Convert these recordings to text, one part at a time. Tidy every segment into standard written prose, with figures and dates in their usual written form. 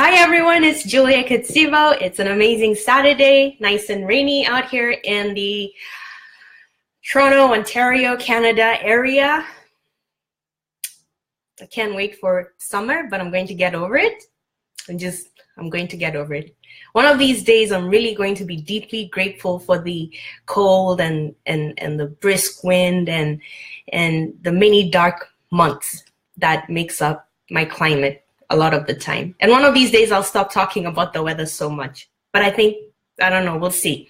Hi everyone, it's Julia Katsivo. It's an amazing Saturday, nice and rainy out here in the Toronto, Ontario, Canada area. I can't wait for summer, but I'm going to get over it. I'm going to get over it. One of these days, I'm really going to be deeply grateful for the cold and the brisk wind and the many dark months that makes up my climate a lot of the time. And one of these days, I'll stop talking about the weather so much. But I don't know, we'll see.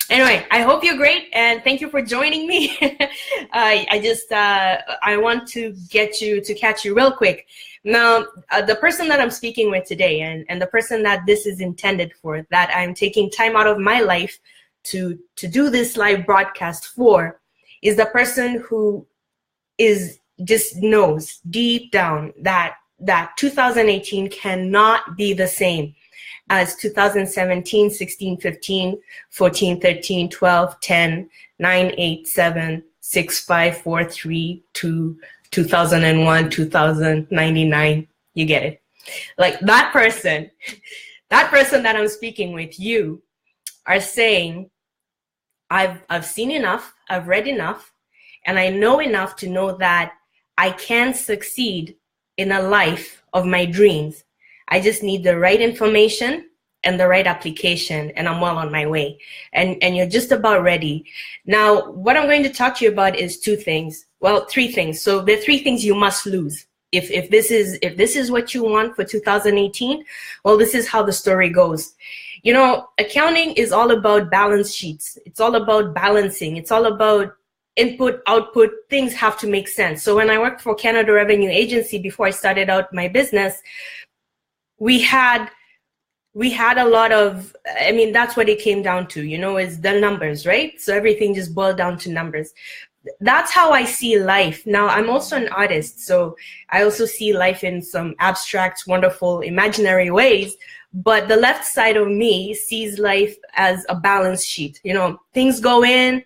Anyway, I hope you're great, and thank you for joining me. I want to catch you real quick. Now, the person that I'm speaking with today, and the person that this is intended for, that I'm taking time out of my life to do this live broadcast for, is the person who just knows deep down that 2018 cannot be the same as 2017, 16, 15, 14, 13, 12, 10, 9, 8, 7, 6, 5, 4, 3, 2, 2001, 2099. You get it. Like that person that I'm speaking with, you are saying, I've seen enough, I've read enough, and I know enough to know that I can succeed in a life of my dreams. I just need the right information and the right application, and I'm well on my way. And you're just about ready. Now, what I'm going to talk to you about is three things. So there are three things you must lose. If this is what you want for 2018, well, this is how the story goes. You know, accounting is all about balance sheets. It's all about balancing. It's all about input, output. Things have to make sense. So when I worked for Canada Revenue Agency before I started out my business, we had a lot of, that's what it came down to, is the numbers, right? So everything just boiled down to numbers. That's how I see life. Now, I'm also an artist, so I also see life in some abstract, wonderful, imaginary ways. But the left side of me sees life as a balance sheet. Things go in,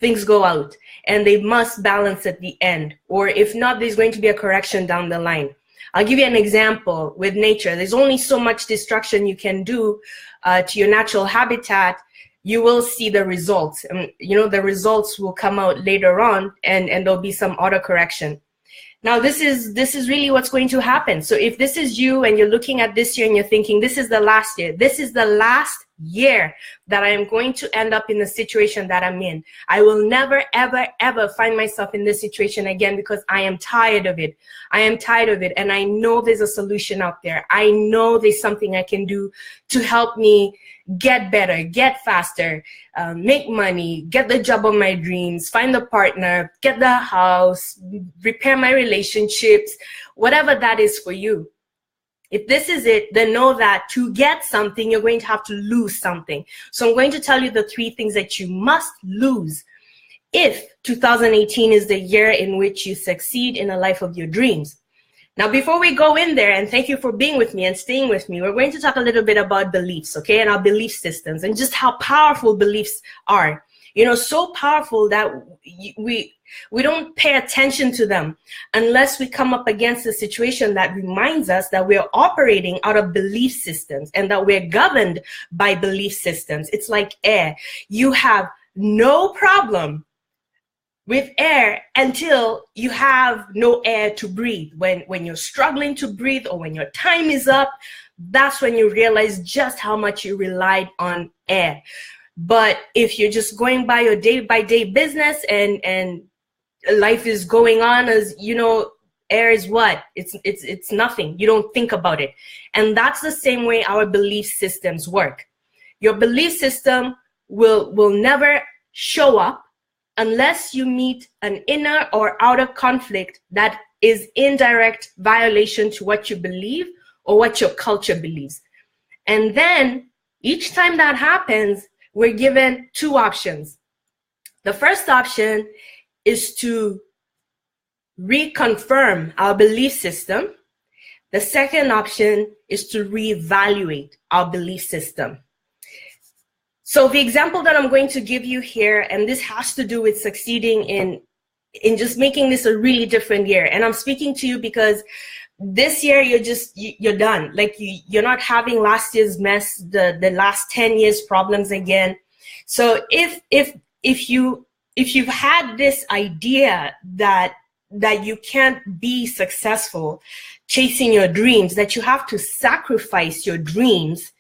things go out, and they must balance at the end. Or if not, there's going to be a correction down the line. I'll give you an example with nature. There's only so much destruction you can do to your natural habitat. You will see the results. And, the results will come out later on, and there'll be some auto correction. Now, this is really what's going to happen. So if this is you and you're looking at this year and you're thinking, this is the last year, this is the last year that I am going to end up in the situation that I'm in. I will never, ever, ever find myself in this situation again because I am tired of it. I am tired of it. And I know there's a solution out there. I know there's something I can do to help me get better, get faster, make money, get the job of my dreams, find the partner, get the house, repair my relationships, whatever that is for you. If this is it, then know that to get something, you're going to have to lose something. So I'm going to tell you the three things that you must lose if 2018 is the year in which you succeed in a life of your dreams. Now, before we go in there, and thank you for being with me and staying with me, we're going to talk a little bit about beliefs, okay, and our belief systems and just how powerful beliefs are. So powerful that we don't pay attention to them unless we come up against a situation that reminds us that we're operating out of belief systems and that we're governed by belief systems. It's like air. You have no problem with air until you have no air to breathe. When you're struggling to breathe or when your time is up, that's when you realize just how much you relied on air. But if you're just going by your day-by-day business and life is going on as, air is what? It's nothing. You don't think about it. And that's the same way our belief systems work. Your belief system will never show up unless you meet an inner or outer conflict that is in direct violation to what you believe or what your culture believes. And then each time that happens, we're given two options. The first option is to reconfirm our belief system. The second option is to reevaluate our belief system. So the example that I'm going to give you here, and this has to do with succeeding in just making this a really different year. And I'm speaking to you because this year you're done. Like you're not having last year's mess, the last 10 years problems again. So if you've had this idea that you can't be successful chasing your dreams, that you have to sacrifice your dreams,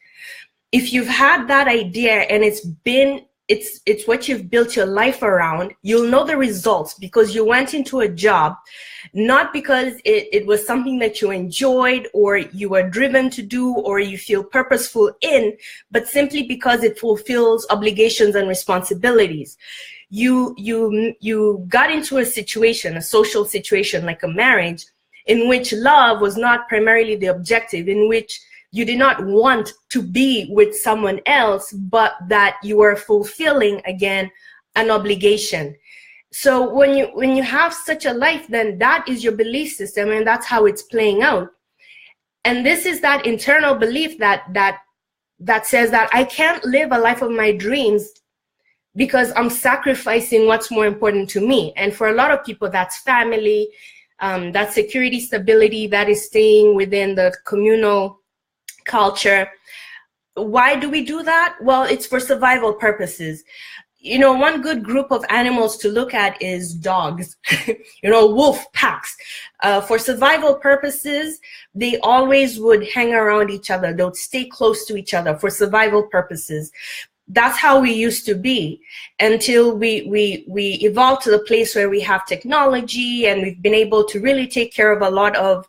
if you've had that idea and it's what you've built your life around, you'll know the results, because you went into a job not because it was something that you enjoyed or you were driven to do or you feel purposeful in, but simply because it fulfills obligations and responsibilities. You got into a situation, a social situation like a marriage, in which love was not primarily the objective, in which you did not want to be with someone else, but that you were fulfilling, again, an obligation. So when you have such a life, then that is your belief system, and that's how it's playing out. And this is that internal belief that says that I can't live a life of my dreams because I'm sacrificing what's more important to me. And for a lot of people, that's family, that's security, stability, that is staying within the communal culture. Why do we do that? Well, it's for survival purposes. You know, one good group of animals to look at is dogs, wolf packs. For survival purposes, they always would hang around each other. They would stay close to each other for survival purposes. That's how we used to be until we evolved to the place where we have technology and we've been able to really take care of a lot of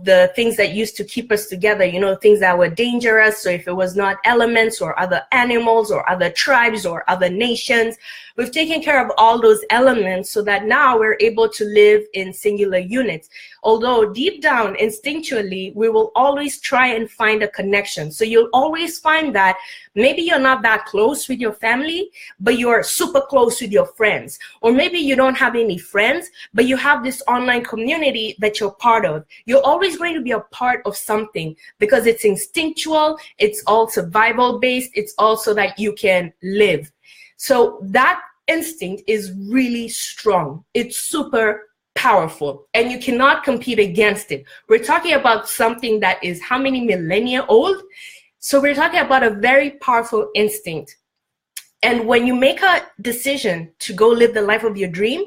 the things that used to keep us together, things that were dangerous. So if it was not elements or other animals or other tribes or other nations, we've taken care of all those elements so that now we're able to live in singular units. Although deep down, instinctually, we will always try and find a connection. So you'll always find that maybe you're not that close with your family, but you're super close with your friends. Or maybe you don't have any friends, but you have this online community that you're part of. You're always going to be a part of something because it's instinctual, it's all survival based, it's also that you can live. So that instinct is really strong. It's super powerful, and you cannot compete against it. We're talking about something that is how many millennia old? So we're talking about a very powerful instinct. And when you make a decision to go live the life of your dream,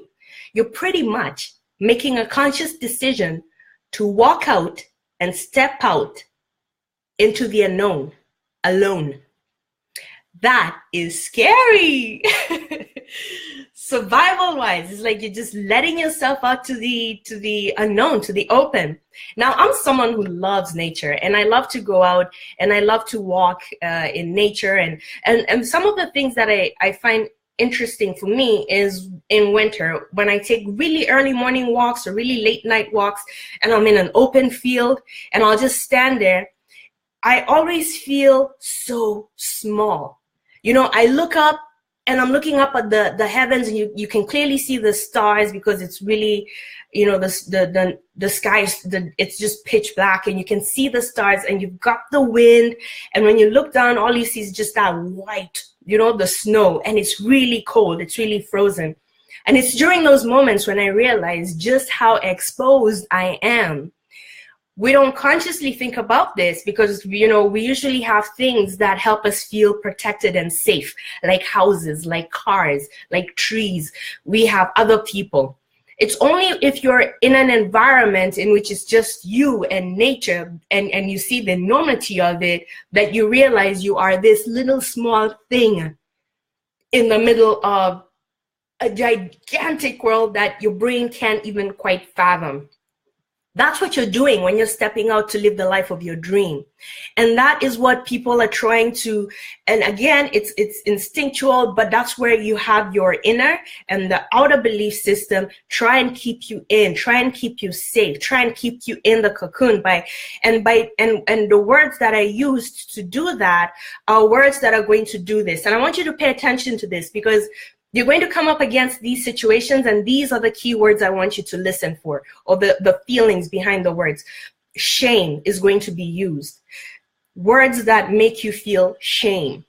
you're pretty much making a conscious decision to walk out and step out into the unknown alone. That is scary. Survival wise, it's like you're just letting yourself out to the unknown, to the open. Now, I'm someone who loves nature, and I love to go out and I love to walk in nature. And some of the things that I find interesting for me is in winter, when I take really early morning walks or really late night walks, and I'm in an open field and I'll just stand there, I always feel so small. I look up and I'm looking up at the heavens, and you can clearly see the stars because it's really, the sky, it's just pitch black, and you can see the stars, and you've got the wind. And when you look down, all you see is just that white, the snow, and it's really cold. It's really frozen. And it's during those moments when I realize just how exposed I am. We don't consciously think about this because, we usually have things that help us feel protected and safe, like houses, like cars, like trees. We have other people. It's only if you're in an environment in which it's just you and nature and you see the enormity of it that you realize you are this little small thing in the middle of a gigantic world that your brain can't even quite fathom. That's what you're doing when you're stepping out to live the life of your dream. And that is what people are trying to, and again, it's instinctual, but that's where you have your inner and the outer belief system try and keep you in, try and keep you safe, try and keep you in the cocoon and the words that I used to do that are words that are going to do this. And I want you to pay attention to this because you're going to come up against these situations, and these are the key words I want you to listen for, or the feelings behind the words. Shame is going to be used. Words that make you feel shame.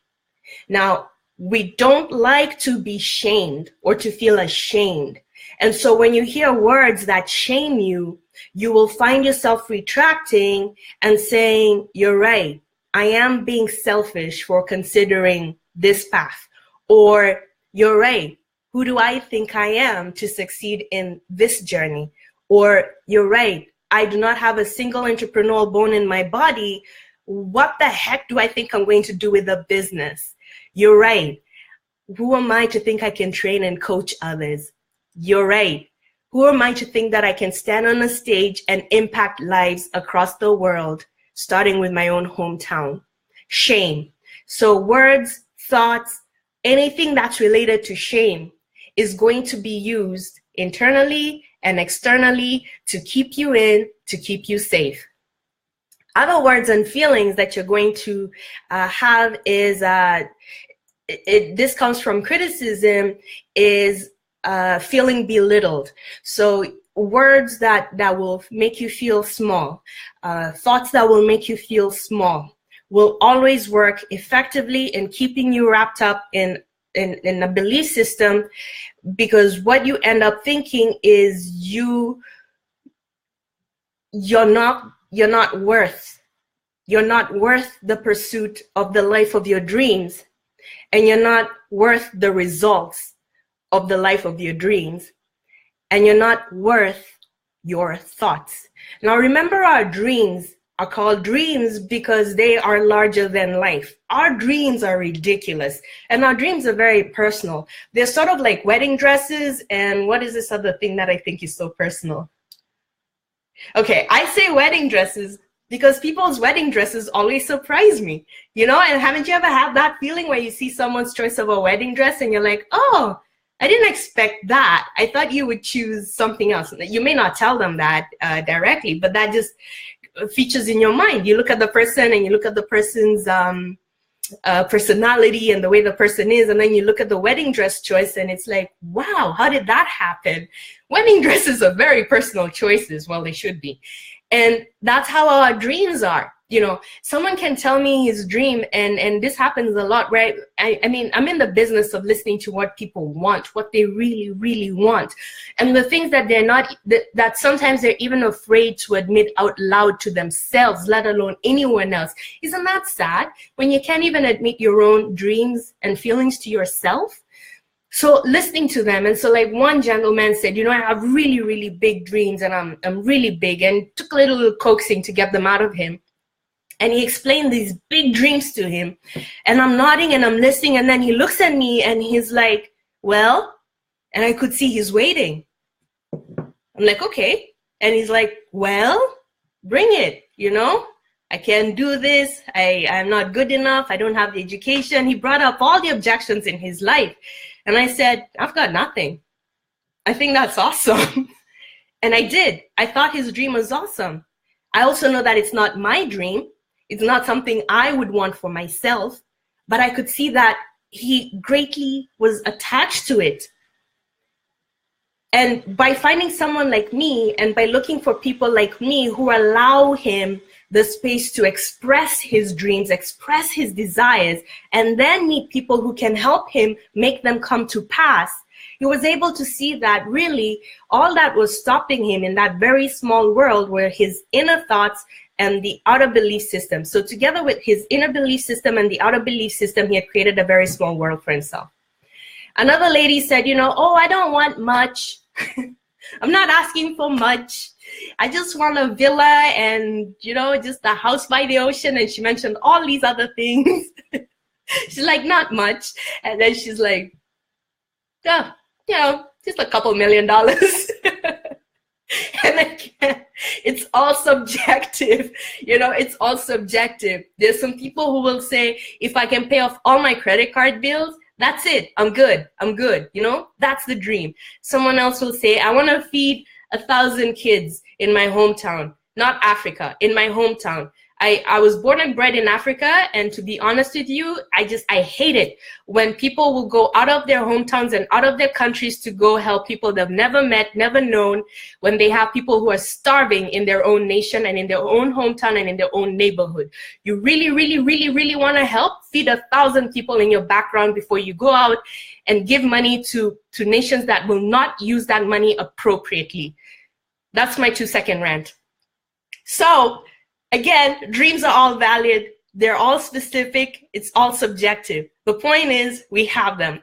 Now, we don't like to be shamed or to feel ashamed. And so when you hear words that shame you, you will find yourself retracting and saying, you're right, I am being selfish for considering this path. Or, you're right, who do I think I am to succeed in this journey? Or, you're right, I do not have a single entrepreneurial bone in my body. What the heck do I think I'm going to do with a business? You're right. Who am I to think I can train and coach others? You're right. Who am I to think that I can stand on a stage and impact lives across the world, starting with my own hometown? Shame. So words, thoughts, anything that's related to shame is going to be used internally and externally to keep you in, to keep you safe. Other words and feelings that you're going to have is, this comes from criticism, is feeling belittled. So words that will make you feel small, thoughts that will make you feel small will always work effectively in keeping you wrapped up in a belief system, because what you end up thinking is you're not worth the pursuit of the life of your dreams, and you're not worth the results of the life of your dreams, and you're not worth your thoughts. Now remember, our dreams are called dreams because they are larger than life. Our dreams are ridiculous, and our dreams are very personal. They're sort of like wedding dresses, and what is this other thing that I think is so personal? Okay, I say wedding dresses because people's wedding dresses always surprise me, you know? And haven't you ever had that feeling where you see someone's choice of a wedding dress and you're like, oh, I didn't expect that. I thought you would choose something else. You may not tell them that directly, but that just features in your mind. You look at the person and you look at the person's personality and the way the person is, and then you look at the wedding dress choice and it's like, wow, how did that happen? Wedding dresses are very personal choices. Well, they should be. And that's how our dreams are. You know, someone can tell me his dream, and this happens a lot, right? I mean, I'm in the business of listening to what people want, what they really, really want. And the things that they're not, that sometimes they're even afraid to admit out loud to themselves, let alone anyone else. Isn't that sad when you can't even admit your own dreams and feelings to yourself? So listening to them, and so like one gentleman said, you know, I have really, really big dreams, and I'm really big, and took a little coaxing to get them out of him. And he explained these big dreams to him, and I'm nodding and I'm listening, and then he looks at me and he's like, well, and I could see he's waiting. I'm like, okay. And he's like, well, bring it, you know, I can't do this. I'm not good enough. I don't have the education. He brought up all the objections in his life. And I said, I've got nothing. I think that's awesome. And I did. I thought his dream was awesome. I also know that it's not my dream. It's not something I would want for myself, but I could see that he greatly was attached to it. And by finding someone like me, and by looking for people like me who allow him the space to express his dreams, express his desires, and then meet people who can help him make them come to pass, he was able to see that really all that was stopping him in that very small world were his inner thoughts and the outer belief system. So together with his inner belief system and the outer belief system, he had created a very small world for himself. Another lady said, you know, oh, I don't want much. I'm not asking for much. I just want a villa and, you know, just a house by the ocean. And she mentioned all these other things. She's like, not much. And then she's like, yeah, you know, just a couple $1 million. And again, it's all subjective, you know, it's all subjective. There's some people who will say, if I can pay off all my credit card bills, that's it, I'm good, you know, that's the dream. Someone else will say, I want to feed 1,000 kids in my hometown, not Africa, in my hometown. I was born and bred in Africa, and to be honest with you, I hate it when people will go out of their hometowns and out of their countries to go help people they've never met, never known, when they have people who are starving in their own nation and in their own hometown and in their own neighborhood. You really, really, really, really want to help? Feed 1,000 people in your background before you go out and give money to nations that will not use that money appropriately. That's my 2-second rant. So again, dreams are all valid. They're all specific. It's all subjective. The point is we have them.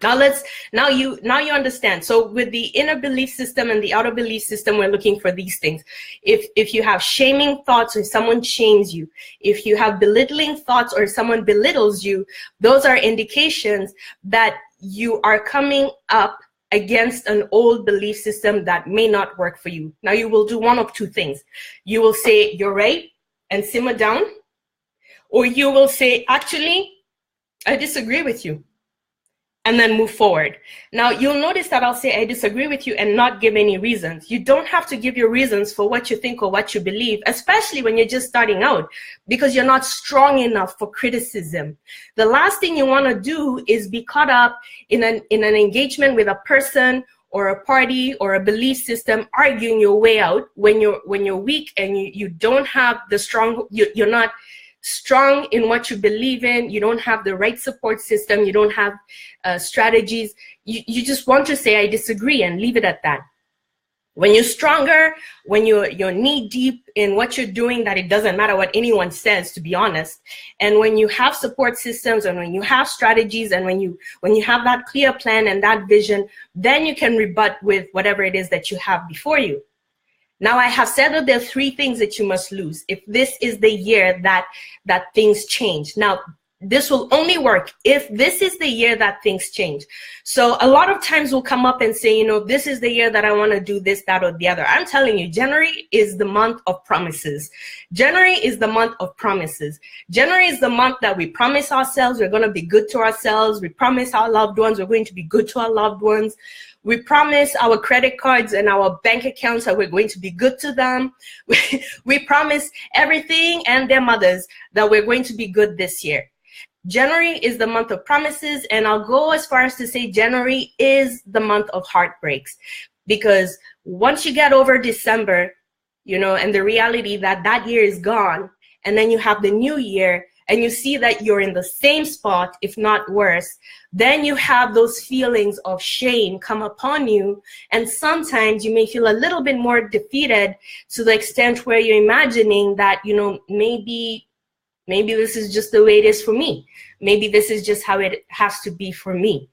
Now you understand. So with the inner belief system and the outer belief system, we're looking for these things. If you have shaming thoughts or someone shames you, if you have belittling thoughts or someone belittles you, those are indications that you are coming up against an old belief system that may not work for you. Now you will do one of two things. You will say, you're right, and simmer down. Or you will say, actually, I disagree with you, and then move forward. Now, you'll notice that I'll say, I disagree with you, and not give any reasons. You don't have to give your reasons for what you think or what you believe, especially when you're just starting out, because you're not strong enough for criticism. The last thing you want to do is be caught up in an engagement with a person or a party or a belief system, arguing your way out when you're weak and you don't have the strong, you're not strong in what you believe in, you don't have the right support system, you don't have strategies, you just want to say, I disagree, and leave it at that. When you're stronger, when you're knee deep in what you're doing, that it doesn't matter what anyone says, to be honest, and when you have support systems and when you have strategies and when you have that clear plan and that vision, then you can rebut with whatever it is that you have before you. Now, I have said that there are 3 things that you must lose if this is the year that things change. Now, this will only work if this is the year that things change. So a lot of times we'll come up and say, this is the year that I want to do this, that, or the other. I'm telling you, January is the month of promises. January is the month of promises. January is the month that we promise ourselves we're going to be good to ourselves. We promise our loved ones we're going to be good to our loved ones. We promise our credit cards and our bank accounts that we're going to be good to them. We promise everything and their mothers that we're going to be good this year. January is the month of promises, and I'll go as far as to say January is the month of heartbreaks, because once you get over December, and the reality that year is gone, and then you have the new year, and you see that you're in the same spot, if not worse, then you have those feelings of shame come upon you. And sometimes you may feel a little bit more defeated to the extent where you're imagining that, maybe this is just the way it is for me. Maybe this is just how it has to be for me.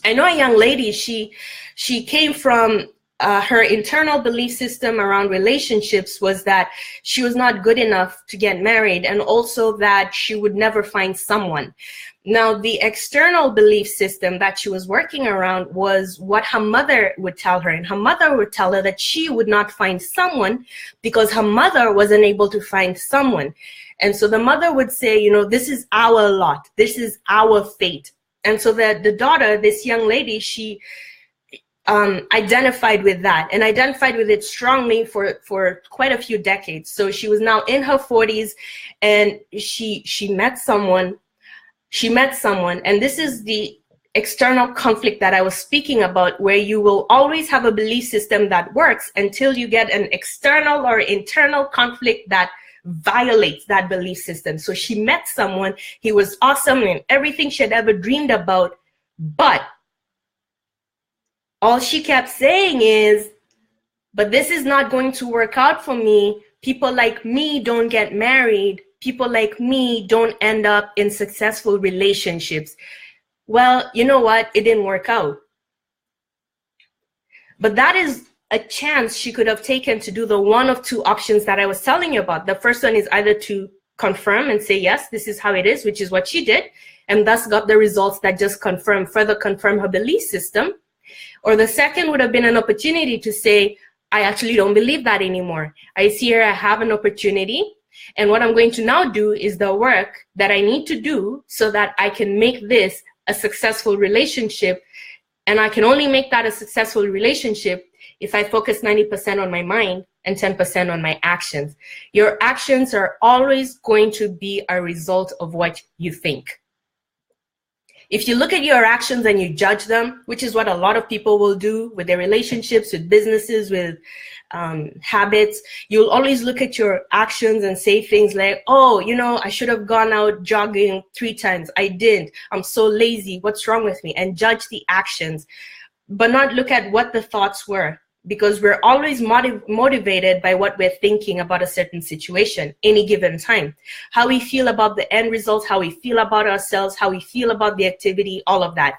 I know a young lady, she came from her internal belief system around relationships was that she was not good enough to get married, and also that she would never find someone. Now, the external belief system that she was working around was what her mother would tell her, and her mother would tell her that she would not find someone because her mother wasn't able to find someone. And so the mother would say, this is our lot, this is our fate. And so the daughter, this young lady, she identified with that, and identified with it strongly for quite a few decades. So she was now in her 40s, and she met someone. And this is the external conflict that I was speaking about, where you will always have a belief system that works until you get an external or internal conflict that violates that belief system. So she met someone, he was awesome and everything she had ever dreamed about, but all she kept saying is, but this is not going to work out for me. People like me don't get married. People like me don't end up in successful relationships. Well, you know what? It didn't work out. But that is a chance she could have taken to do the one of 2 options that I was telling you about. The first one is either to confirm and say, yes, this is how it is, which is what she did, and thus got the results that just further confirm her belief system. Or the second would have been an opportunity to say, I actually don't believe that anymore. I see here I have an opportunity, and what I'm going to now do is the work that I need to do so that I can make this a successful relationship. And I can only make that a successful relationship if I focus 90% on my mind and 10% on my actions. Your actions are always going to be a result of what you think. If you look at your actions and you judge them, which is what a lot of people will do with their relationships, with businesses, with habits, you'll always look at your actions and say things like, oh, I should have gone out jogging 3 times. I didn't. I'm so lazy. What's wrong with me? And judge the actions, but not look at what the thoughts were. because we're always motivated by what we're thinking about a certain situation any given time. How we feel about the end results, how we feel about ourselves, how we feel about the activity, all of that.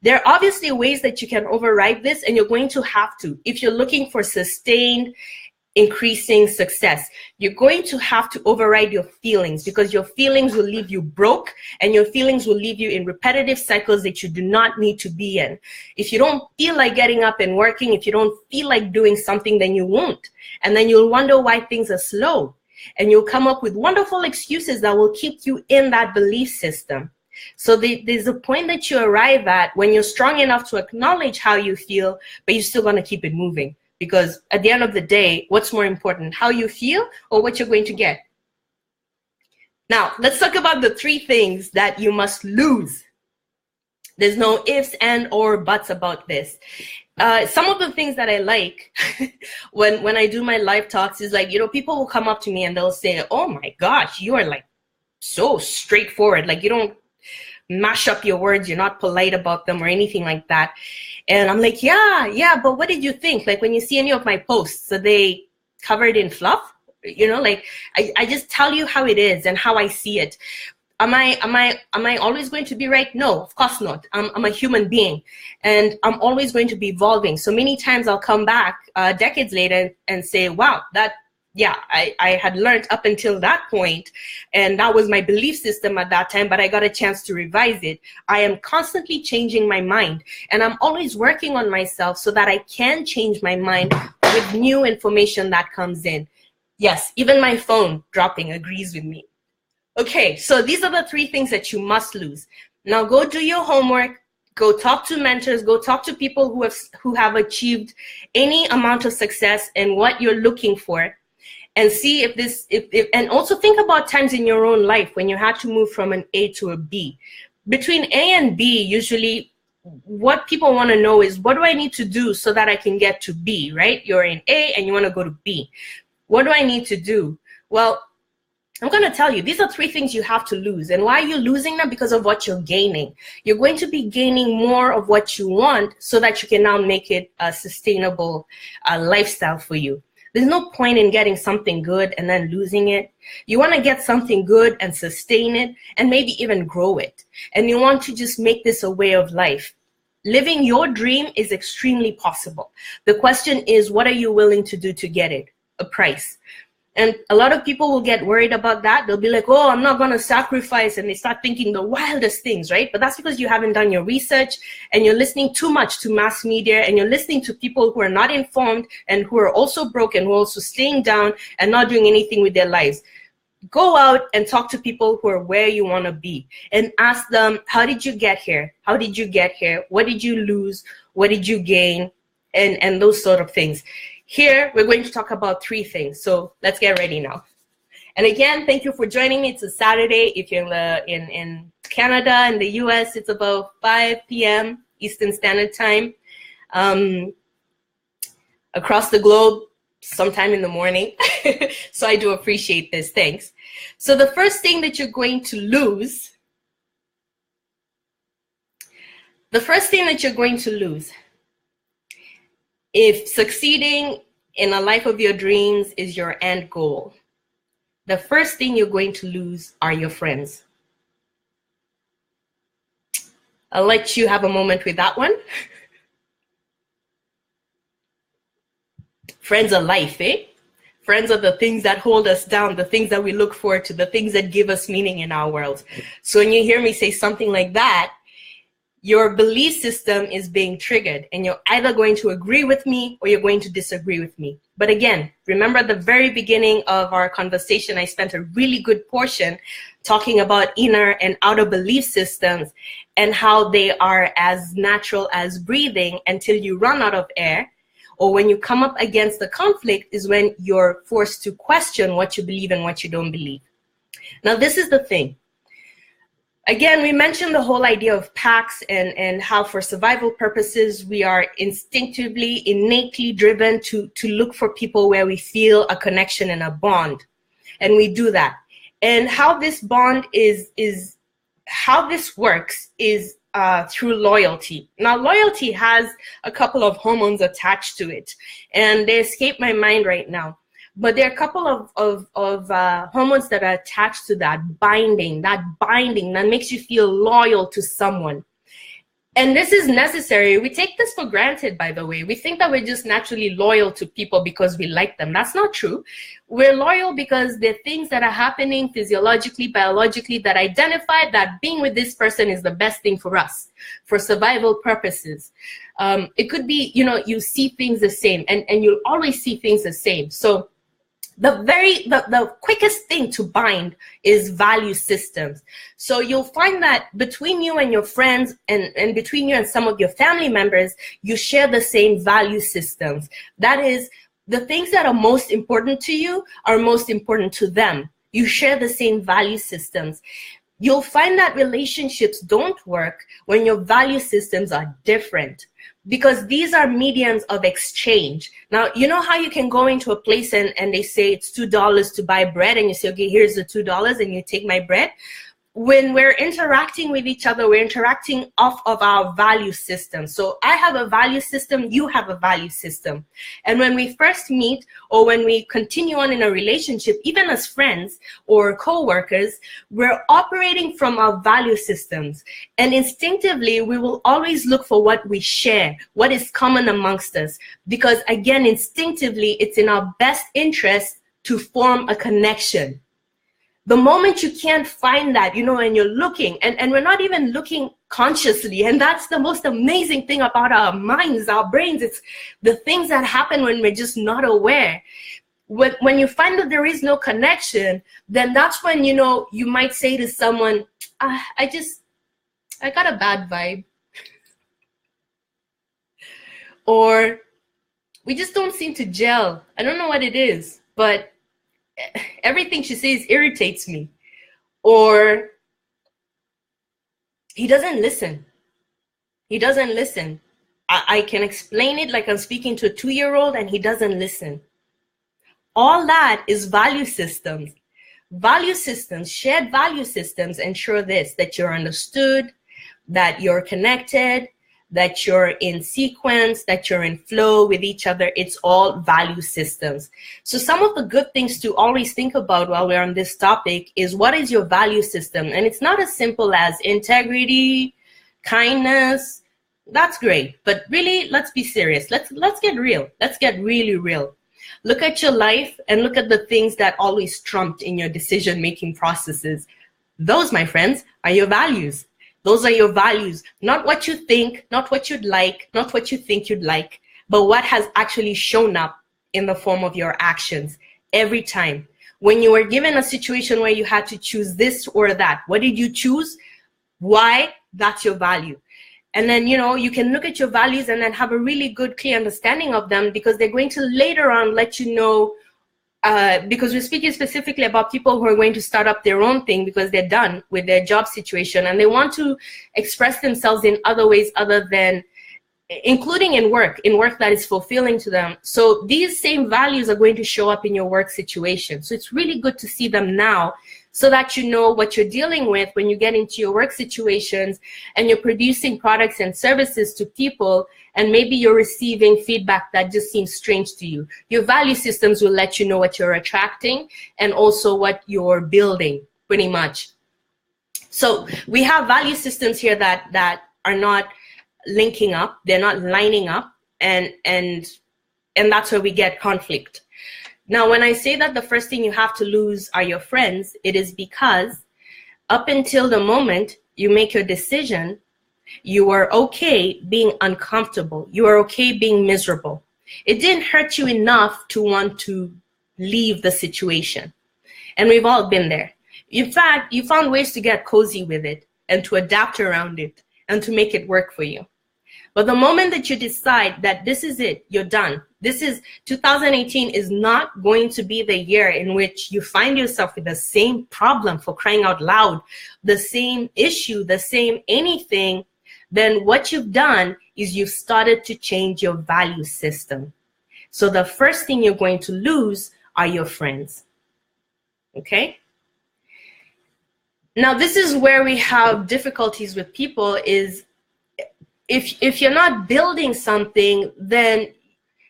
There are obviously ways that you can override this, and you're going to have to. If you're looking for sustained, increasing success, you're going to have to override your feelings, because your feelings will leave you broke, and your feelings will leave you in repetitive cycles that you do not need to be in. If you don't feel like getting up and working, if you don't feel like doing something, then you won't. And then you'll wonder why things are slow. And you'll come up with wonderful excuses that will keep you in that belief system. So there's a point that you arrive at when you're strong enough to acknowledge how you feel, but you're still going to keep it moving. Because at the end of the day, what's more important, how you feel or what you're going to get? Now, let's talk about the 3 things that you must lose. There's no ifs and or buts about this. Some of the things that I like when I do my live talks is like, people will come up to me and they'll say, oh my gosh, you are like so straightforward. Like you don't mash up your words, you're not polite about them or anything like that. And I'm like, yeah, but what did you think? Like when you see any of my posts, are they covered in fluff? Like I just tell you how it is and how I see it. Am I always going to be right? No, of course not. I'm a human being, and I'm always going to be evolving. So many times I'll come back decades later and say, wow, I had learned up until that point, and that was my belief system at that time, but I got a chance to revise it. I am constantly changing my mind, and I'm always working on myself so that I can change my mind with new information that comes in. Yes, even my phone dropping agrees with me. Okay, so these are the 3 things that you must lose. Now go do your homework. Go talk to mentors, go talk to people who have achieved any amount of success and what you're looking for. And see if and also think about times in your own life when you had to move from an A to a B. Between A and B, usually what people want to know is, what do I need to do so that I can get to B, right? You're in A and you want to go to B. What do I need to do? Well, I'm going to tell you, these are 3 things you have to lose. And why are you losing them? Because of what you're gaining. You're going to be gaining more of what you want so that you can now make it a sustainable lifestyle for you. There's no point in getting something good and then losing it. You want to get something good and sustain it and maybe even grow it. And you want to just make this a way of life. Living your dream is extremely possible. The question is, what are you willing to do to get it? A price. And a lot of people will get worried about that. They'll be like, oh, I'm not going to sacrifice. And they start thinking the wildest things, right? But that's because you haven't done your research and you're listening too much to mass media, and you're listening to people who are not informed and who are also broken, who are also staying down and not doing anything with their lives. Go out and talk to people who are where you want to be and ask them, how did you get here? How did you get here? What did you lose? What did you gain? And those sort of things. Here, we're going to talk about 3 things. So let's get ready now. And again, thank you for joining me. It's a Saturday. If you're in Canada, in the US, it's about 5 p.m. Eastern Standard Time. Across the globe, sometime in the morning. So I do appreciate this. Thanks. So the first thing that you're going to lose, if succeeding in a life of your dreams is your end goal, the first thing you're going to lose are your friends. I'll let you have a moment with that one. Friends are life, eh? Friends are the things that hold us down, the things that we look forward to, the things that give us meaning in our world. So when you hear me say something like that, your belief system is being triggered, and you're either going to agree with me or you're going to disagree with me. But again, remember at the very beginning of our conversation, I spent a really good portion talking about inner and outer belief systems and how they are as natural as breathing until you run out of air, or when you come up against the conflict is when you're forced to question what you believe and what you don't believe. Now, this is the thing. Again, we mentioned the whole idea of packs and how for survival purposes, we are instinctively, innately driven to look for people where we feel a connection and a bond. And we do that. And how this bond is how this works is through loyalty. Now, loyalty has a couple of hormones attached to it, and they escape my mind right now. But there are a couple of hormones that are attached to that binding that makes you feel loyal to someone. And this is necessary. We take this for granted, by the way. We think that we're just naturally loyal to people because we like them. That's not true. We're loyal because there are things that are happening physiologically, biologically, that identify that being with this person is the best thing for us, for survival purposes. It could be, you see things the same, and you'll always see things the same. So the quickest thing to bind is value systems. So you'll find that between you and your friends, and between you and some of your family members, you share the same value systems. That is, the things that are most important to you are most important to them. You share the same value systems. You'll find that relationships don't work when your value systems are different, because these are mediums of exchange. Now, you know how you can go into a place and they say it's $2 to buy bread, and you say, okay, here's the $2 and you take my bread? When we're interacting with each other, we're interacting off of our value system. So I have a value system, you have a value system. And when we first meet, or when we continue on in a relationship, even as friends or co-workers, we're operating from our value systems. And instinctively, we will always look for what we share, what is common amongst us. Because again, instinctively, it's in our best interest to form a connection. The moment you can't find that, and you're looking, and we're not even looking consciously, and that's the most amazing thing about our minds, our brains. It's the things that happen when we're just not aware. When you find that there is no connection, then that's when, you might say to someone, I got a bad vibe. Or we just don't seem to gel. I don't know what it is, but everything she says irritates me. Or he doesn't listen. He doesn't listen. I can explain it like I'm speaking to a 2-year-old, and he doesn't listen. All that is value systems. Value systems, shared value systems, ensure this, that you're understood, that you're connected, that you're in sequence, that you're in flow with each other. It's all value systems. So some of the good things to always think about while we're on this topic is, what is your value system? And it's not as simple as integrity, kindness. That's great, but really, let's be serious. Let's get real. Let's get really real. Look at your life and look at the things that always trumped in your decision-making processes. Those, my friends, are your values. Those are your values, not what you think, not what you'd like, not what you think you'd like, but what has actually shown up in the form of your actions every time. When you were given a situation where you had to choose this or that, what did you choose? Why? That's your value. And then, you can look at your values and then have a really good, clear understanding of them, because they're going to later on let you know, because we're speaking specifically about people who are going to start up their own thing because they're done with their job situation and they want to express themselves in other ways other than, including in work that is fulfilling to them. So these same values are going to show up in your work situation. So it's really good to see them now, so that you know what you're dealing with when you get into your work situations and you're producing products and services to people, and maybe you're receiving feedback that just seems strange to you. Your value systems will let you know what you're attracting and also what you're building, pretty much. So we have value systems here that are not linking up, they're not lining up, and that's where we get conflict. Now, when I say that the first thing you have to lose are your friends, it is because up until the moment you make your decision, you were okay being uncomfortable. You were okay being miserable. It didn't hurt you enough to want to leave the situation. And we've all been there. In fact, you found ways to get cozy with it and to adapt around it and to make it work for you. But the moment that you decide that this is it, you're done. 2018 is not going to be the year in which you find yourself with the same problem, for crying out loud, the same issue, the same anything. Then what you've done is you've started to change your value system. So the first thing you're going to lose are your friends. Okay? Now, this is where we have difficulties with people is if you're not building something, then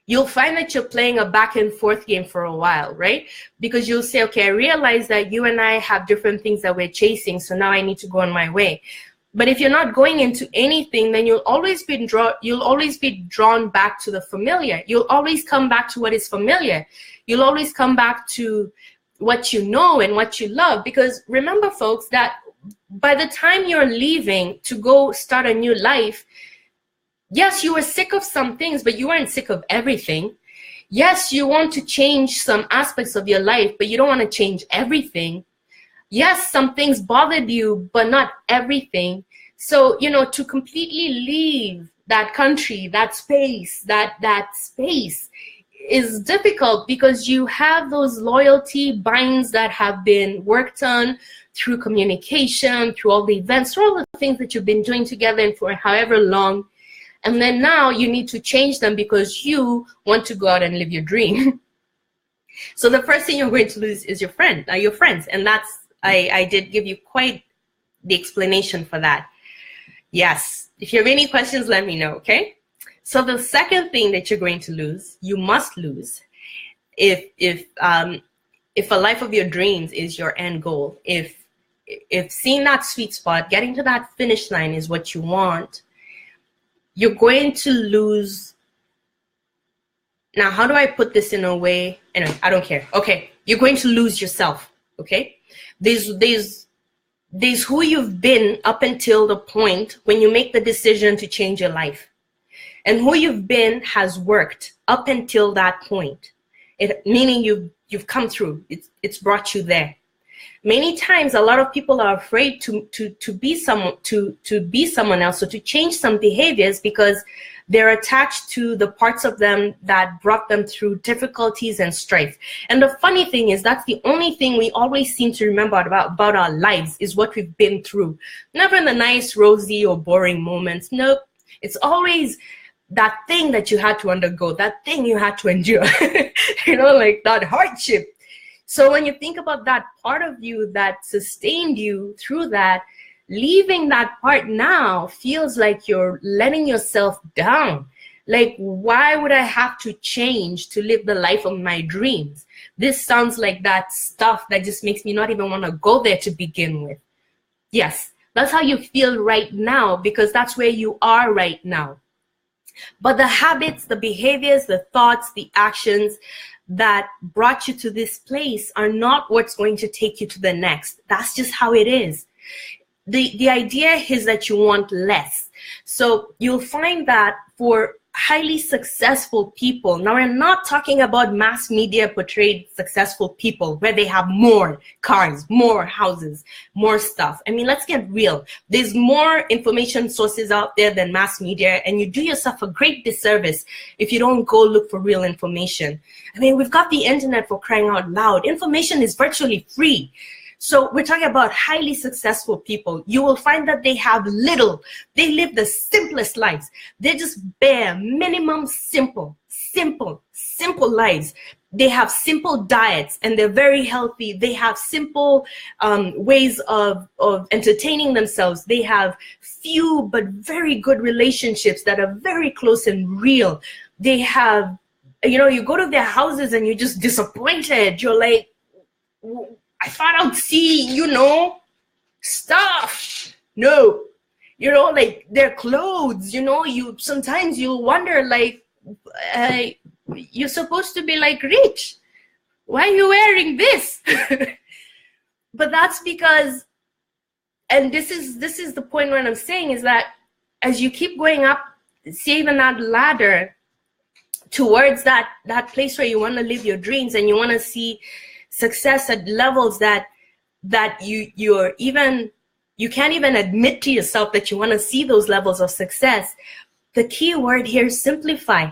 you'll find that you're playing a back and forth game for a while, right? Because you'll say, okay, I realize that you and I have different things that we're chasing, so now I need to go on my way. But if you're not going into anything, then you'll always be drawn back to the familiar. You'll always come back to what is familiar. You'll always come back to what you know and what you love. Because remember, folks, that by the time you're leaving to go start a new life, yes, you were sick of some things, but you weren't sick of everything. Yes, you want to change some aspects of your life, but you don't want to change everything. Yes, some things bothered you, but not everything. So, you know, to completely leave that country, that space is difficult because you have those loyalty binds that have been worked on through communication, through all the events, through all the things that you've been doing together and for however long. And then now you need to change them because you want to go out and live your dream. So the first thing you're going to lose is your friends. And that's, I did give you quite the explanation for that. Yes, if you have any questions, let me know, okay? So the second thing that you're going to lose, you must lose, if a life of your dreams is your end goal, if seeing that sweet spot, getting to that finish line is what you want, you're going to lose. Now, how do I put this in a way? Anyway, I don't care. Okay, you're going to lose yourself, okay? There's who you've been up until the point when you make the decision to change your life. And who you've been has worked up until that point. Meaning you've come through. It's brought you there. Many times, a lot of people are afraid to be someone else, or to change some behaviors because they're attached to the parts of them that brought them through difficulties and strife. And the funny thing is, that's the only thing we always seem to remember about our lives is what we've been through. Never the nice, rosy, or boring moments. Nope. It's always that thing that you had to undergo, that thing you had to endure, you know, like that hardship. So when you think about that part of you that sustained you through that, leaving that part now feels like you're letting yourself down. Like, why would I have to change to live the life of my dreams? This sounds like that stuff that just makes me not even want to go there to begin with. Yes, that's how you feel right now because that's where you are right now. But the habits, the behaviors, the thoughts, the actions that brought you to this place are not what's going to take you to the next. That's just how it is. The idea is that you want less. So you'll find that for highly successful people, now we're not talking about mass media portrayed successful people where they have more cars, more houses, more stuff. I mean, let's get real. There's more information sources out there than mass media, and you do yourself a great disservice if you don't go look for real information. I mean, we've got the internet, for crying out loud. Information is virtually free. So we're talking about highly successful people. You will find that they have little. They live the simplest lives. They're just bare, minimum, simple lives. They have simple diets and they're very healthy. They have simple ways of entertaining themselves. They have few but very good relationships that are very close and real. They have, you know, you go to their houses and you're just disappointed. You're like, I thought I'd see, you know, stuff. No, you know, like their clothes, you know, sometimes you'll wonder, like, you're supposed to be like rich. Why are you wearing this? But that's because, and this is the point where I'm saying is that as you keep going up, saving that ladder towards that place where you want to live your dreams and you want to see success at levels that you can't even admit to yourself that you want to see those levels of success. The key word here is simplify.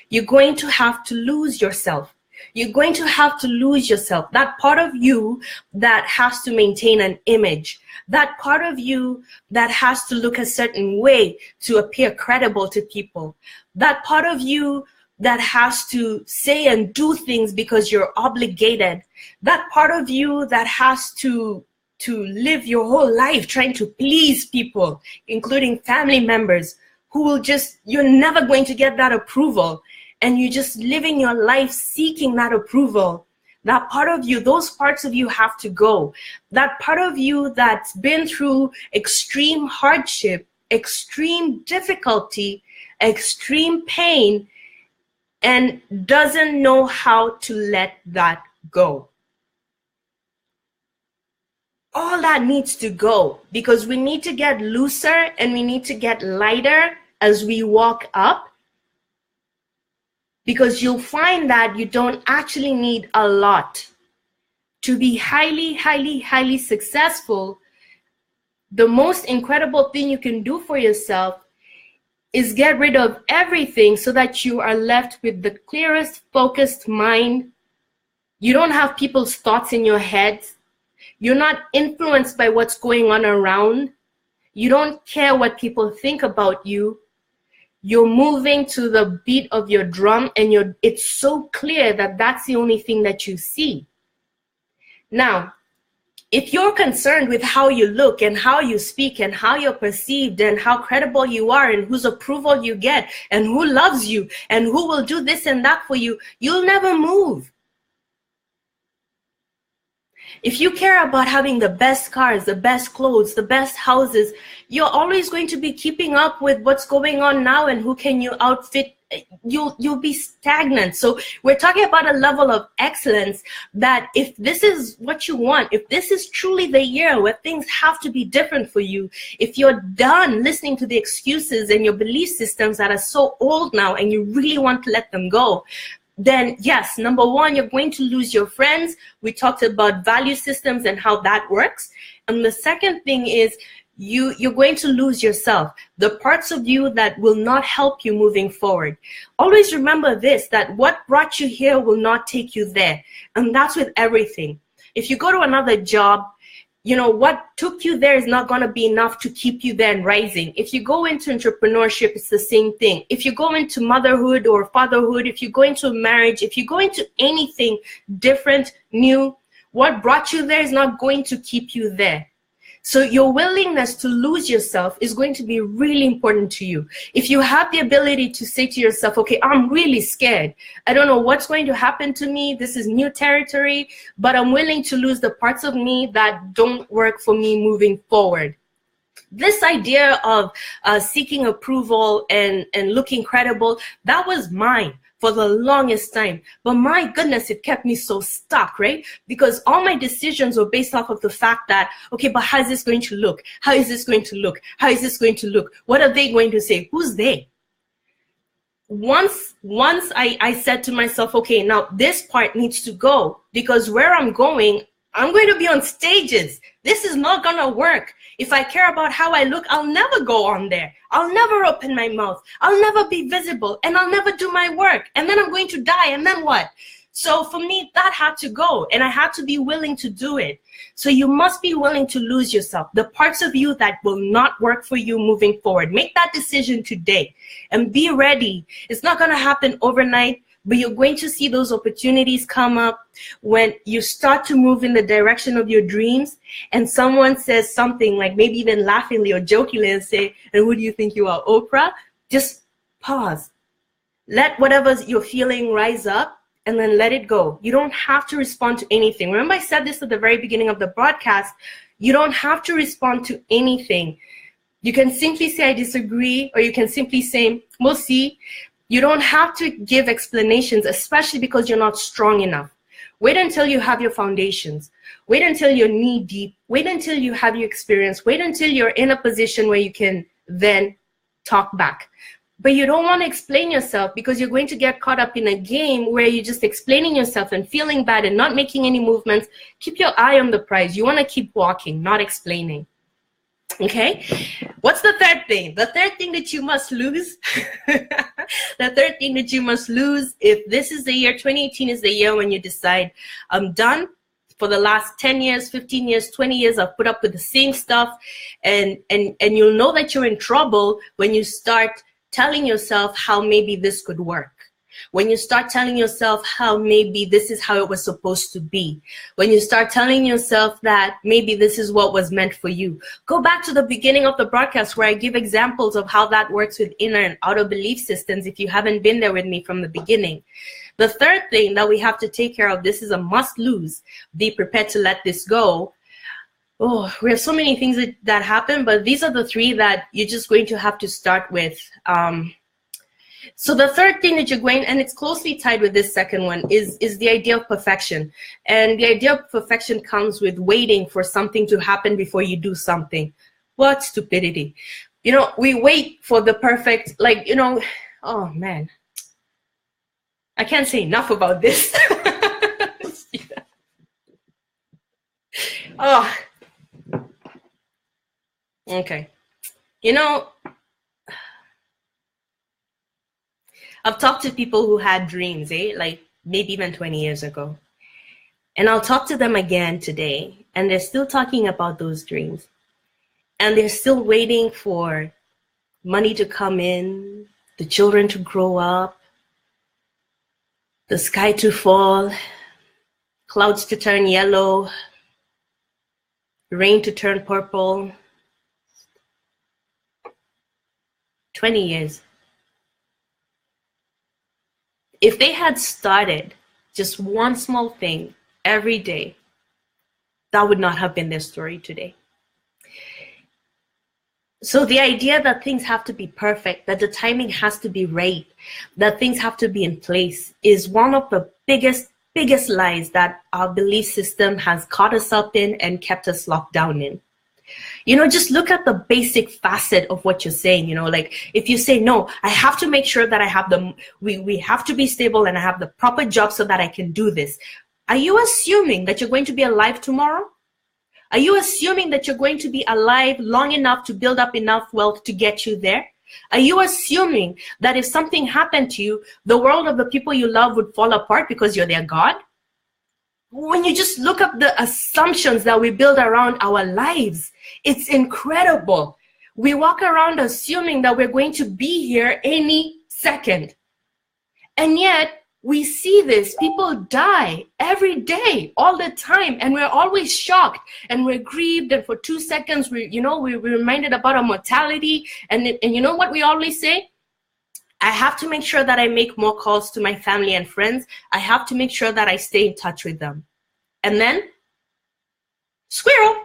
You're going to have to lose yourself. You're going to have to lose yourself. That part of you that has to maintain an image. That part of you that has to look a certain way to appear credible to people. That part of you that has to say and do things because you're obligated. That part of you that has to to live your whole life trying to please people, including family members, who will just, you're never going to get that approval. And you're just living your life seeking that approval. That part of you, those parts of you have to go. That part of you that's been through extreme hardship, extreme difficulty, extreme pain, and doesn't know how to let that go. All that needs to go, because we need to get looser and we need to get lighter as we walk up. Because you'll find that you don't actually need a lot to be highly, highly, highly successful. The most incredible thing you can do for yourself is get rid of everything so that you are left with the clearest, focused mind. You don't have people's thoughts in your head. You're not influenced by what's going on around. You don't care what people think about you. You're moving to the beat of your drum, and it's so clear that that's the only thing that you see. Now, if you're concerned with how you look and how you speak and how you're perceived and how credible you are and whose approval you get and who loves you and who will do this and that for you, you'll never move. If you care about having the best cars, the best clothes, the best houses, you're always going to be keeping up with what's going on now and who can you outfit. You'll be stagnant. So we're talking about a level of excellence that if this is what you want, if this is truly the year where things have to be different for you, if you're done listening to the excuses and your belief systems that are so old now and you really want to let them go, then yes, number one, you're going to lose your friends. We talked about value systems and how that works. And the second thing is you're going to lose yourself, the parts of you that will not help you moving forward. Always remember this, that what brought you here will not take you there. And that's with everything. If you go to another job, you know, what took you there is not going to be enough to keep you there and rising. If you go into entrepreneurship, it's the same thing. If you go into motherhood or fatherhood, if you go into marriage, if you go into anything different, new, what brought you there is not going to keep you there. So your willingness to lose yourself is going to be really important to you. If you have the ability to say to yourself, okay, I'm really scared. I don't know what's going to happen to me. This is new territory, but I'm willing to lose the parts of me that don't work for me moving forward. This idea of seeking approval and looking credible, that was mine for the longest time. But my goodness, it kept me so stuck, right? Because all my decisions were based off of the fact that, okay, but how is this going to look? How is this going to look? How is this going to look? What are they going to say? Who's they? Once I said to myself, okay, now this part needs to go, because where I'm going to be on stages. This is not gonna work. If I care about how I look, I'll never go on there. I'll never open my mouth. I'll never be visible, and I'll never do my work. And then I'm going to die, and then what? So for me, that had to go, and I had to be willing to do it. So you must be willing to lose yourself, the parts of you that will not work for you moving forward. Make that decision today and be ready. It's not gonna happen overnight, but you're going to see those opportunities come up when you start to move in the direction of your dreams, and someone says something like, maybe even laughingly or jokingly, and say, and who do you think you are, Oprah? Just pause. Let whatever you're feeling rise up, and then let it go. You don't have to respond to anything. Remember, I said this at the very beginning of the broadcast. You don't have to respond to anything. You can simply say, I disagree, or you can simply say, we'll see. You don't have to give explanations, especially because you're not strong enough. Wait until you have your foundations. Wait until you're knee deep. Wait until you have your experience. Wait until you're in a position where you can then talk back. But you don't want to explain yourself, because you're going to get caught up in a game where you're just explaining yourself and feeling bad and not making any movements. Keep your eye on the prize. You want to keep walking, not explaining. Okay, what's the third thing? The third thing that you must lose, the third thing that you must lose, if this is the year, 2018 is the year when you decide, I'm done. For the last 10 years, 15 years, 20 years, I've put up with the same stuff. And you'll know that you're in trouble when you start telling yourself how maybe this could work. when you start telling yourself how maybe this is how it was supposed to be, when you start telling yourself that maybe this is what was meant for you. Go back to the beginning of the broadcast where I give examples of how that works with inner and outer belief systems if you haven't been there with me from the beginning. The third thing that we have to take care of, this is a must lose, be prepared to let this go. Oh, we have so many things that happen, but these are the three that you're just going to have to start with. So the third thing that you're going, and it's closely tied with this second one, is the idea of perfection. And the idea of perfection comes with waiting for something to happen before you do something. What stupidity. You know, we wait for the perfect, like, you know, oh man. I can't say enough about this. Oh. Okay. You know, I've talked to people who had dreams, like maybe even 20 years ago. And I'll talk to them again today, and they're still talking about those dreams. And they're still waiting for money to come in, the children to grow up, the sky to fall, clouds to turn yellow, rain to turn purple. 20 years. If they had started just one small thing every day, that would not have been their story today. So the idea that things have to be perfect, that the timing has to be right, that things have to be in place is one of the biggest lies that our belief system has caught us up in and kept us locked down in. You know, just look at the basic facet of what you're saying. You know, like if you say, no, I have to make sure that I have we have to be stable and I have the proper job so that I can do this. Are you assuming that you're going to be alive tomorrow? Are you assuming that you're going to be alive long enough to build up enough wealth to get you there? Are you assuming that if something happened to you, the world of the people you love would fall apart because you're their God? When you just look up the assumptions that we build around our lives, it's incredible. We walk around assuming that we're going to be here any second. And yet we see this. People die every day, all the time. And we're always shocked and we're grieved. And for 2 seconds, we're reminded about our mortality. And you know what we always say? I have to make sure that I make more calls to my family and friends. I have to make sure that I stay in touch with them. And then, squirrel,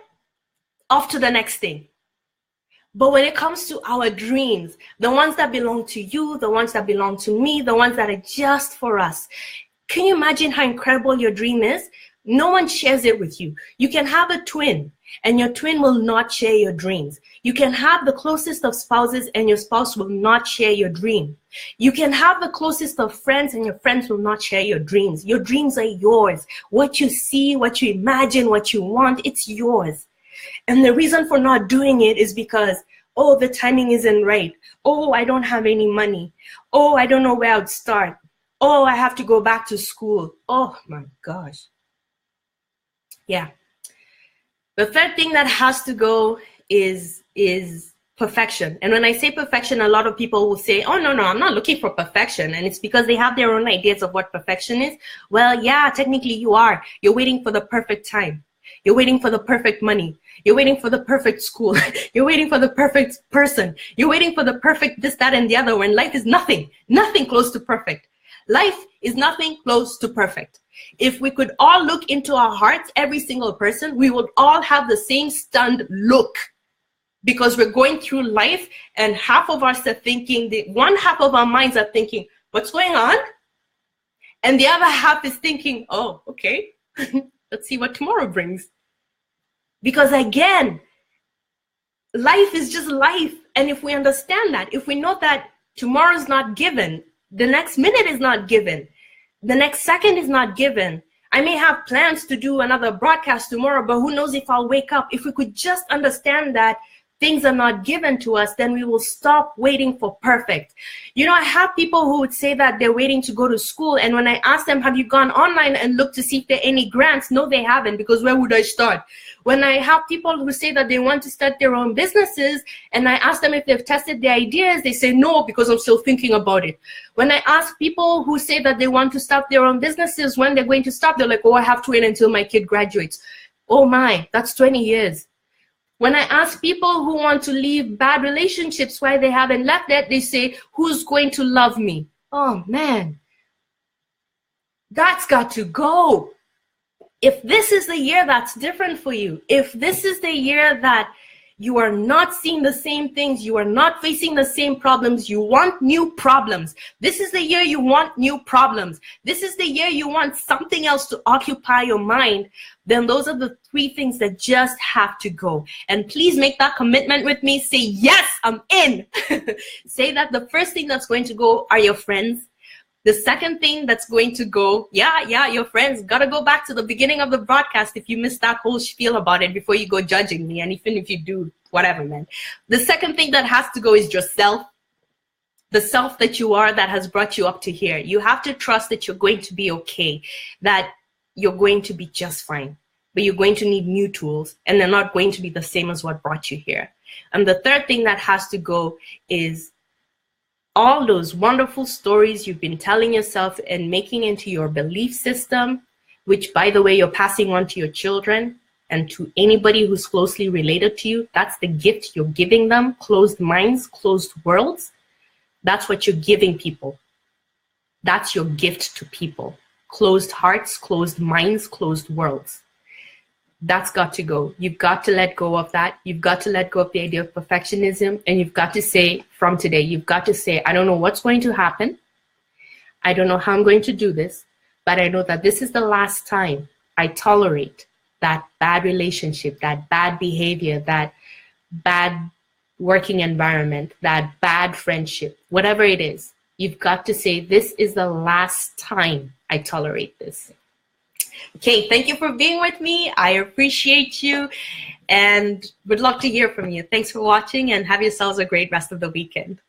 off to the next thing. But when it comes to our dreams, the ones that belong to you, the ones that belong to me, the ones that are just for us, can you imagine how incredible your dream is? No one shares it with you. You can have a twin, and your twin will not share your dreams. You can have the closest of spouses, and your spouse will not share your dream. You can have the closest of friends, and your friends will not share your dreams. Your dreams are yours. What you see, what you imagine, what you want, it's yours. And the reason for not doing it is because, oh, the timing isn't right. Oh, I don't have any money. Oh, I don't know where I'd start. Oh, I have to go back to school. Oh my gosh. Yeah. The third thing that has to go is perfection. And when I say perfection, a lot of people will say, oh, no, I'm not looking for perfection. And it's because they have their own ideas of what perfection is. Well, yeah, technically you are. You're waiting for the perfect time. You're waiting for the perfect money. You're waiting for the perfect school. You're waiting for the perfect person. You're waiting for the perfect this, that, and the other, when life is nothing close to perfect. Life is nothing close to perfect. If we could all look into our hearts, every single person, we would all have the same stunned look, because we're going through life and half of us are thinking, one half of our minds are thinking, what's going on? And the other half is thinking, oh, okay, let's see what tomorrow brings. Because again, life is just life. And if we understand that, if we know that tomorrow is not given, the next minute is not given, the next second is not given. I may have plans to do another broadcast tomorrow, but who knows if I'll wake up. If we could just understand that things are not given to us, then we will stop waiting for perfect. You know, I have people who would say that they're waiting to go to school, and when I ask them, have you gone online and looked to see if there are any grants? No, they haven't, because where would I start? When I have people who say that they want to start their own businesses, and I ask them if they've tested their ideas, they say no, because I'm still thinking about it. When I ask people who say that they want to start their own businesses, when they're going to start, they're like, oh, I have to wait until my kid graduates. Oh my, that's 20 years. When I ask people who want to leave bad relationships why they haven't left it, they say, who's going to love me? Oh man, that's got to go. If this is the year that's different for you, if this is the year that you are not seeing the same things, you are not facing the same problems, you want new problems. This is the year you want new problems. This is the year you want something else to occupy your mind. Then those are the 3 things that just have to go. And please make that commitment with me. Say, yes, I'm in. Say that the first thing that's going to go are your friends. The second thing that's going to go, your friends. Gotta go back to the beginning of the broadcast if you missed that whole spiel about it before you go judging me. And even if you do, whatever, man. The second thing that has to go is yourself. The self that you are that has brought you up to here. You have to trust that you're going to be okay, that you're going to be just fine. But you're going to need new tools, and they're not going to be the same as what brought you here. And the third thing that has to go is all those wonderful stories you've been telling yourself and making into your belief system, which, by the way, you're passing on to your children and to anybody who's closely related to you. That's the gift you're giving them. Closed minds, closed worlds. That's what you're giving people. That's your gift to people. Closed hearts, closed minds, closed worlds. That's got to go. You've got to let go of that. You've got to let go of the idea of perfectionism. And you've got to say, from today, you've got to say, I don't know what's going to happen. I don't know how I'm going to do this. But I know that this is the last time I tolerate that bad relationship, that bad behavior, that bad working environment, that bad friendship, whatever it is. You've got to say, this is the last time I tolerate this. Okay, thank you for being with me. I appreciate you and would love to hear from you. Thanks for watching and have yourselves a great rest of the weekend.